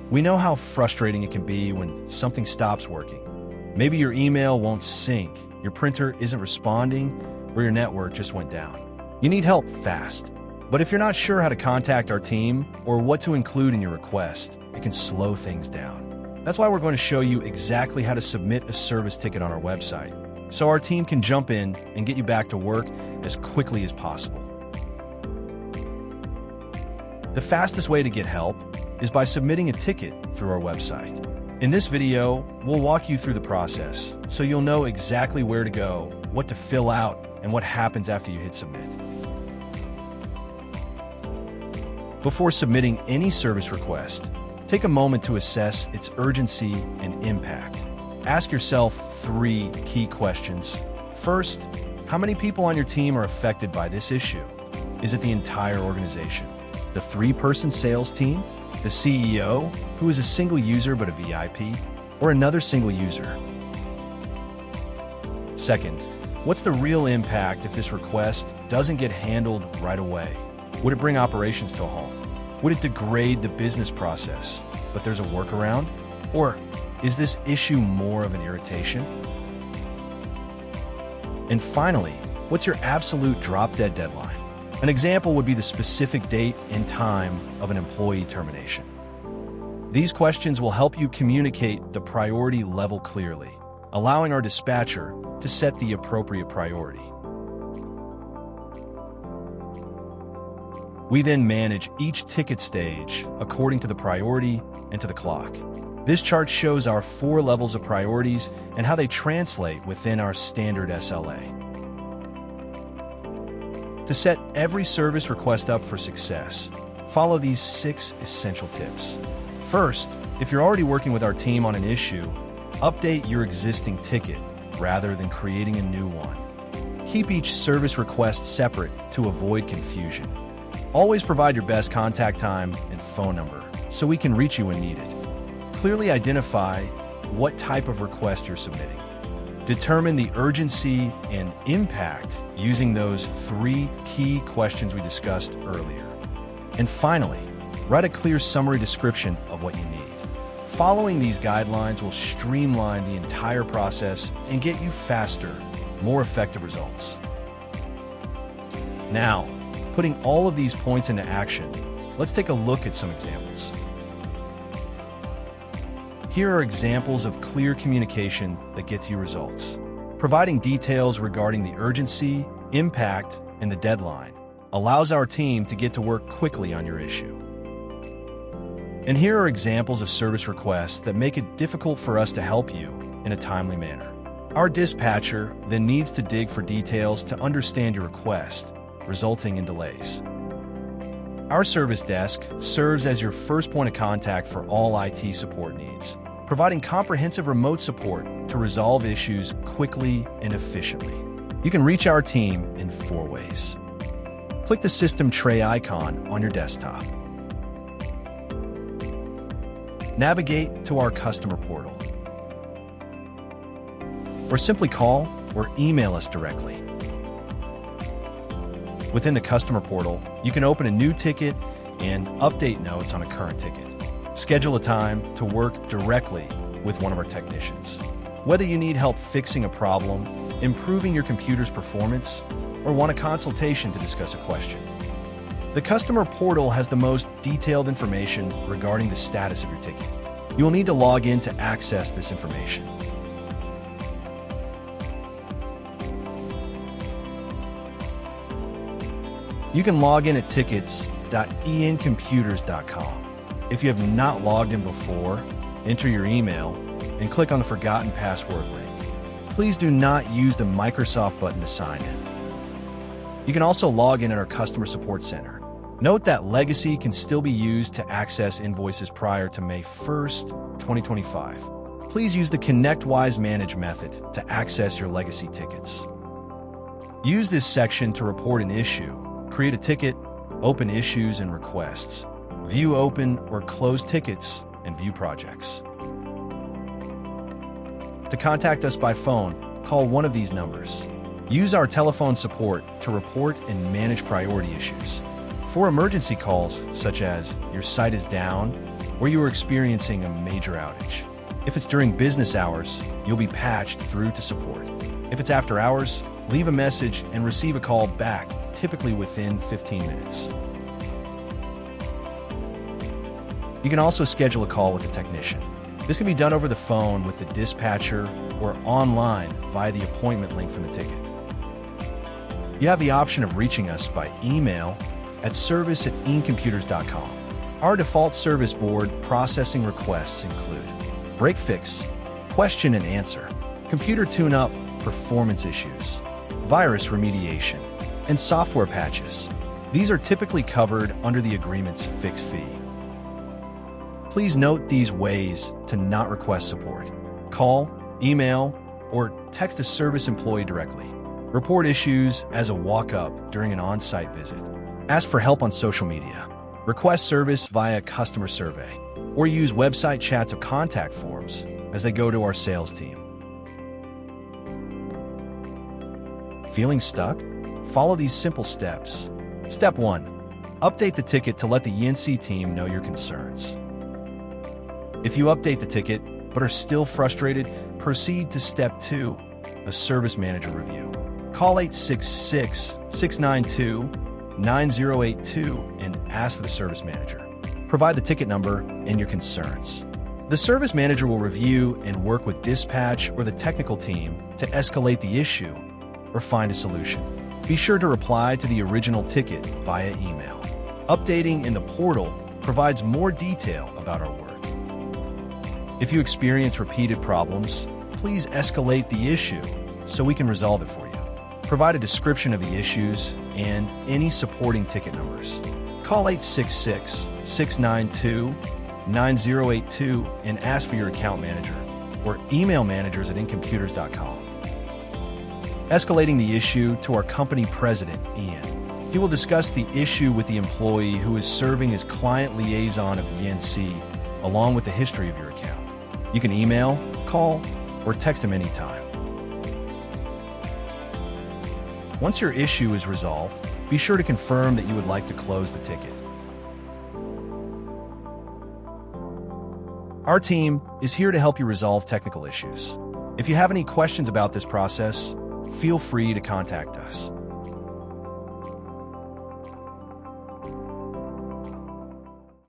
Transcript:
We know how frustrating it can be when something stops working. Maybe your email won't sync, your printer isn't responding, or your network just went down. You need help fast. But if you're not sure how to contact our team or what to include in your request, it can slow things down. That's why we're going to show you exactly how to submit a service ticket on our website, so our team can jump in and get you back to work as quickly as possible. The fastest way to get help is by submitting a ticket through our website. In this video, we'll walk you through the process so you'll know exactly where to go, what to fill out, and what happens after you hit submit. Before submitting any service request, take a moment to assess its urgency and impact. Ask yourself 3 key questions. First, how many people on your team are affected by this issue? Is it the entire organization? The 3-person sales team? The CEO, who is a single user but a VIP? Or another single user? Second, what's the real impact if this request doesn't get handled right away? Would it bring operations to a halt? Would it degrade the business process, but there's a workaround? Or is this issue more of an irritation? And finally, what's your absolute drop-dead deadline? An example would be the specific date and time of an employee termination. These questions will help you communicate the priority level clearly, allowing our dispatcher to set the appropriate priority. We then manage each ticket stage according to the priority and to the clock. This chart shows our 4 levels of priorities and how they translate within our standard SLA. To set every service request up for success, follow these 6 essential tips. First, if you're already working with our team on an issue, update your existing ticket rather than creating a new one. Keep each service request separate to avoid confusion. Always provide your best contact time and phone number so we can reach you when needed. Clearly identify what type of request you're submitting. Determine the urgency and impact using those 3 key questions we discussed earlier. And finally, write a clear summary description of what you need. Following these guidelines will streamline the entire process and get you faster, more effective results. Now, putting all of these points into action, let's take a look at some examples. Here are examples of clear communication that gets you results. Providing details regarding the urgency, impact, and the deadline allows our team to get to work quickly on your issue. And here are examples of service requests that make it difficult for us to help you in a timely manner. Our dispatcher then needs to dig for details to understand your request, resulting in delays. Our service desk serves as your first point of contact for all IT support needs, providing comprehensive remote support to resolve issues quickly and efficiently. You can reach our team in 4 ways. Click the system tray icon on your desktop. Navigate to our customer portal. Or simply call or email us directly. Within the customer portal, you can open a new ticket and update notes on a current ticket. Schedule a time to work directly with one of our technicians. Whether you need help fixing a problem, improving your computer's performance, or want a consultation to discuss a question. The customer portal has the most detailed information regarding the status of your ticket. You will need to log in to access this information. You can log in at tickets.encomputers.com. If you have not logged in before, enter your email and click on the Forgotten Password link. Please do not use the Microsoft button to sign in. You can also log in at our Customer Support Center. Note that legacy can still be used to access invoices prior to May 1st, 2025. Please use the ConnectWise Manage method to access your legacy tickets. Use this section to report an issue, create a ticket, open issues and requests, view open or closed tickets, and view projects. To contact us by phone, call one of these numbers. Use our telephone support to report and manage priority issues. For emergency calls, such as your site is down, or you are experiencing a major outage. If it's during business hours, you'll be patched through to support. If it's after hours, leave a message and receive a call back, typically within 15 minutes. You can also schedule a call with a technician. This can be done over the phone with the dispatcher or online via the appointment link from the ticket. You have the option of reaching us by email at service@incomputers.com. Our default service board processing requests include break fix, question and answer, computer tune-up, performance issues, virus remediation, and software patches. These are typically covered under the agreement's fixed fee. Please note these ways to not request support. Call, email, or text a service employee directly. Report issues as a walk-up during an on-site visit. Ask for help on social media. Request service via customer survey, or use website chats of contact forms as they go to our sales team. Feeling stuck? Follow these simple steps. Step 1. Update the ticket to let the ENC team know your concerns. If you update the ticket but are still frustrated, proceed to Step 2, a service manager review. Call 866-692-9082 and ask for the service manager. Provide the ticket number and your concerns. The service manager will review and work with dispatch or the technical team to escalate the issue or find a solution. Be sure to reply to the original ticket via email. Updating in the portal provides more detail about our work. If you experience repeated problems, please escalate the issue so we can resolve it for you. Provide a description of the issues and any supporting ticket numbers. Call 866-692-9082 and ask for your account manager, or email managers@incomputers.com. Escalating the issue to our company president, Ian. He will discuss the issue with the employee who is serving as client liaison of ENC, along with the history of your account. You can email, call, or text him anytime. Once your issue is resolved, be sure to confirm that you would like to close the ticket. Our team is here to help you resolve technical issues. If you have any questions about this process, feel free to contact us.